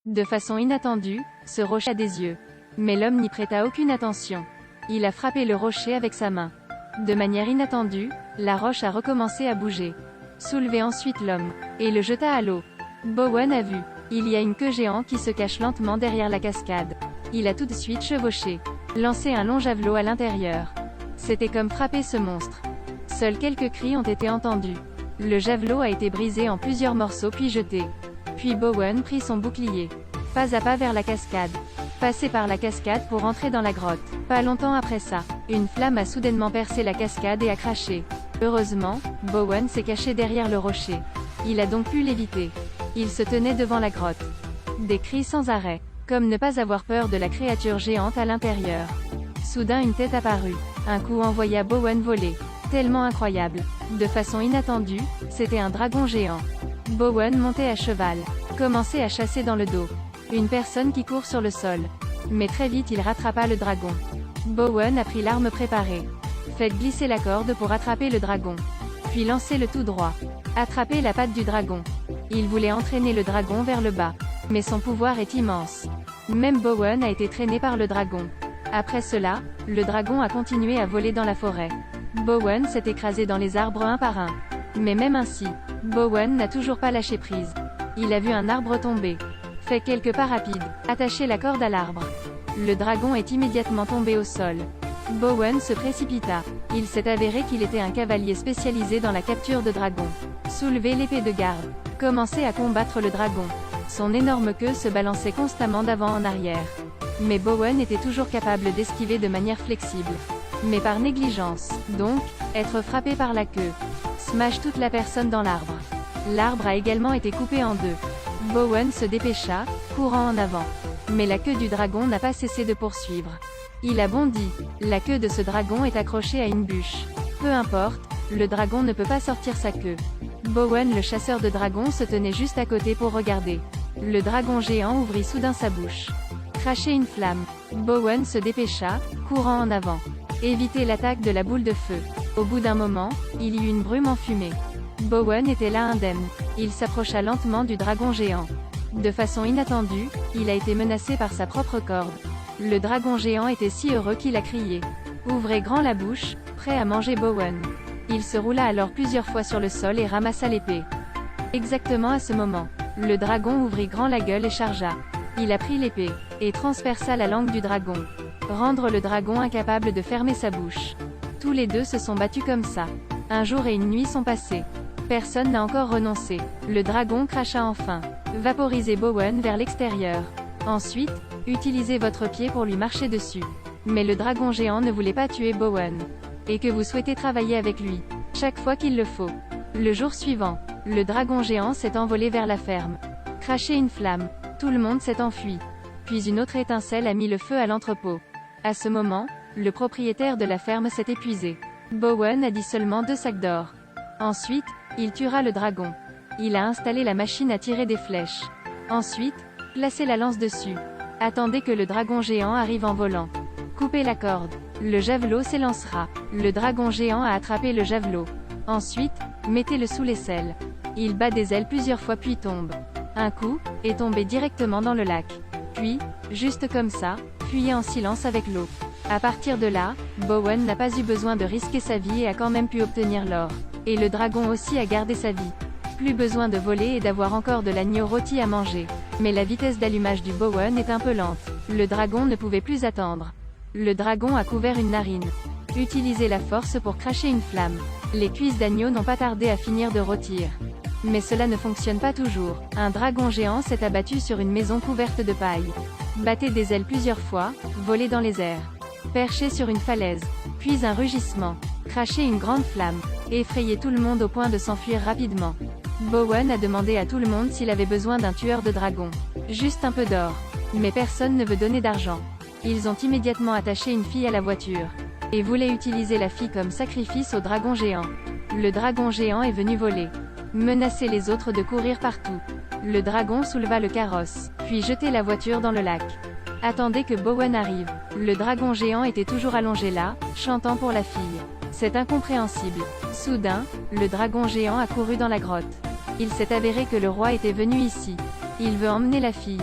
De façon inattendue, ce rocher a des yeux. Mais l'homme n'y prêta aucune attention. Il a frappé le rocher avec sa main. De manière inattendue, la roche a recommencé à bouger. Soulevez ensuite l'homme, et le jeta à l'eau. Bowen a vu. Il y a une queue géante qui se cache lentement derrière la cascade. Il a tout de suite chevauché. Lancé un long javelot à l'intérieur. C'était comme frapper ce monstre. Seuls quelques cris ont été entendus. Le javelot a été brisé en plusieurs morceaux puis jeté. Puis Bowen prit son bouclier. Pas à pas vers la cascade. Passer par la cascade pour entrer dans la grotte. Pas longtemps après ça, une flamme a soudainement percé la cascade et a craché. Heureusement, Bowen s'est caché derrière le rocher. Il a donc pu l'éviter. Il se tenait devant la grotte. Des cris sans arrêt. Comme ne pas avoir peur de la créature géante à l'intérieur. Soudain une tête apparut. Un coup envoya Bowen voler. Tellement incroyable. De façon inattendue, c'était un dragon géant. Bowen montait à cheval. Commençait à chasser dans le dos. Une personne qui court sur le sol. Mais très vite il rattrapa le dragon. Bowen a pris l'arme préparée. Faites glisser la corde pour attraper le dragon. Puis lancez-le tout droit. Attrapez la patte du dragon. Il voulait entraîner le dragon vers le bas. Mais son pouvoir est immense. Même Bowen a été traîné par le dragon. Après cela, le dragon a continué à voler dans la forêt. Bowen s'est écrasé dans les arbres un par un. Mais même ainsi, Bowen n'a toujours pas lâché prise. Il a vu un arbre tomber. Fait quelques pas rapides. Attachez la corde à l'arbre. Le dragon est immédiatement tombé au sol. Bowen se précipita. Il s'est avéré qu'il était un cavalier spécialisé dans la capture de dragons. Soulevez l'épée de garde. Commencez à combattre le dragon. Son énorme queue se balançait constamment d'avant en arrière. Mais Bowen était toujours capable d'esquiver de manière flexible. Mais par négligence, donc, être frappé par la queue. Smash toute la personne dans l'arbre. L'arbre a également été coupé en deux. Bowen se dépêcha, courant en avant. Mais la queue du dragon n'a pas cessé de poursuivre. Il a bondi. La queue de ce dragon est accrochée à une bûche. Peu importe, le dragon ne peut pas sortir sa queue. Bowen le chasseur de dragons se tenait juste à côté pour regarder. Le dragon géant ouvrit soudain sa bouche. Cracher une flamme. Bowen se dépêcha, courant en avant. Éviter l'attaque de la boule de feu. Au bout d'un moment, il y eut une brume enfumée. Bowen était là indemne. Il s'approcha lentement du dragon géant. De façon inattendue, il a été menacé par sa propre corde. Le dragon géant était si heureux qu'il a crié. Ouvrez grand la bouche, prêt à manger Bowen. Il se roula alors plusieurs fois sur le sol et ramassa l'épée. Exactement à ce moment, le dragon ouvrit grand la gueule et chargea. Il a pris l'épée, et transperça la langue du dragon. Rendre le dragon incapable de fermer sa bouche. Tous les deux se sont battus comme ça. Un jour et une nuit sont passés. Personne n'a encore renoncé. Le dragon cracha enfin. Vaporisez Bowen vers l'extérieur. Ensuite, utilisez votre pied pour lui marcher dessus. Mais le dragon géant ne voulait pas tuer Bowen. Et que vous souhaitez travailler avec lui. Chaque fois qu'il le faut. Le jour suivant, le dragon géant s'est envolé vers la ferme. Craché une flamme. Tout le monde s'est enfui. Puis une autre étincelle a mis le feu à l'entrepôt. À ce moment, le propriétaire de la ferme s'est épuisé. Bowen a dit seulement 2 sacs d'or. Ensuite, il tuera le dragon. Il a installé la machine à tirer des flèches. Ensuite, placez la lance dessus. Attendez que le dragon géant arrive en volant. Coupez la corde. Le javelot s'élancera. Le dragon géant a attrapé le javelot. Ensuite, mettez-le sous l'aisselle. Il bat des ailes plusieurs fois puis tombe. Un coup, est tombé directement dans le lac. Puis, juste comme ça, fuyez en silence avec l'eau. À partir de là, Bowen n'a pas eu besoin de risquer sa vie et a quand même pu obtenir l'or. Et le dragon aussi a gardé sa vie. Plus besoin de voler et d'avoir encore de l'agneau rôti à manger. Mais la vitesse d'allumage du Bowen est un peu lente. Le dragon ne pouvait plus attendre. Le dragon a couvert une narine. Utilisez la force pour cracher une flamme. Les cuisses d'agneau n'ont pas tardé à finir de rôtir. Mais cela ne fonctionne pas toujours. Un dragon géant s'est abattu sur une maison couverte de paille. Battez des ailes plusieurs fois, volez dans les airs. Perché sur une falaise. Puis un rugissement. Crachez une grande flamme. Effrayez tout le monde au point de s'enfuir rapidement. Bowen a demandé à tout le monde s'il avait besoin d'un tueur de dragons. Juste un peu d'or. Mais personne ne veut donner d'argent. Ils ont immédiatement attaché une fille à la voiture. Et voulaient utiliser la fille comme sacrifice au dragon géant. Le dragon géant est venu voler. Menacer les autres de courir partout. Le dragon souleva le carrosse, puis jetait la voiture dans le lac. Attendez que Bowen arrive. Le dragon géant était toujours allongé là, chantant pour la fille. C'est incompréhensible. Soudain, le dragon géant a couru dans la grotte. Il s'est avéré que le roi était venu ici. Il veut emmener la fille.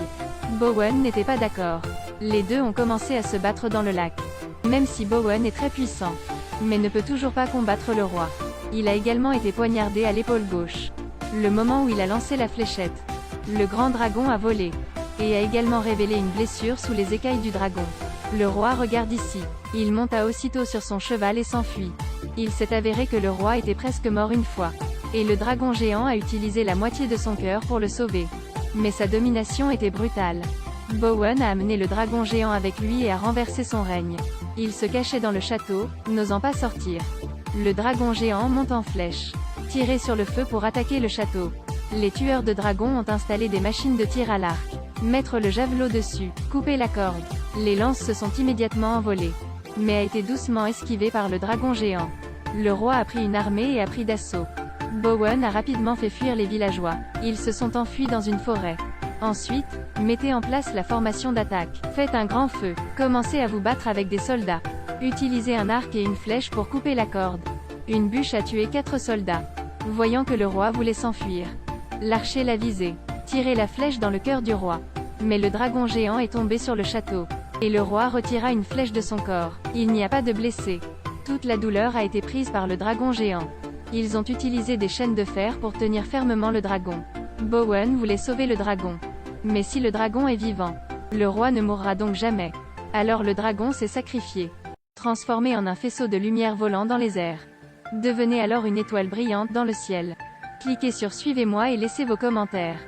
Bowen n'était pas d'accord. Les deux ont commencé à se battre dans le lac. Même si Bowen est très puissant, mais ne peut toujours pas combattre le roi. Il a également été poignardé à l'épaule gauche. Le moment où il a lancé la fléchette, le grand dragon a volé, et a également révélé une blessure sous les écailles du dragon. Le roi regarde ici. Il monta aussitôt sur son cheval et s'enfuit. Il s'est avéré que le roi était presque mort une fois. Et le dragon géant a utilisé la moitié de son cœur pour le sauver. Mais sa domination était brutale. Bowen a amené le dragon géant avec lui et a renversé son règne. Il se cachait dans le château, n'osant pas sortir. Le dragon géant monte en flèche, tiré sur le feu pour attaquer le château. Les tueurs de dragons ont installé des machines de tir à l'arc. Mettre le javelot dessus, couper la corde. Les lances se sont immédiatement envolées, mais a été doucement esquivée par le dragon géant. Le roi a pris une armée et a pris d'assaut. Bowen a rapidement fait fuir les villageois. Ils se sont enfuis dans une forêt. Ensuite, mettez en place la formation d'attaque. Faites un grand feu. Commencez à vous battre avec des soldats. Utilisez un arc et une flèche pour couper la corde. Une bûche a tué 4 soldats. Voyant que le roi voulait s'enfuir, l'archer l'a visé. Tirez la flèche dans le cœur du roi. Mais le dragon géant est tombé sur le château. Et le roi retira une flèche de son corps. Il n'y a pas de blessés. Toute la douleur a été prise par le dragon géant. Ils ont utilisé des chaînes de fer pour tenir fermement le dragon. Bowen voulait sauver le dragon. Mais si le dragon est vivant, le roi ne mourra donc jamais. Alors le dragon s'est sacrifié, transformé en un faisceau de lumière volant dans les airs. Devenez alors une étoile brillante dans le ciel. Cliquez sur Suivez-moi et laissez vos commentaires.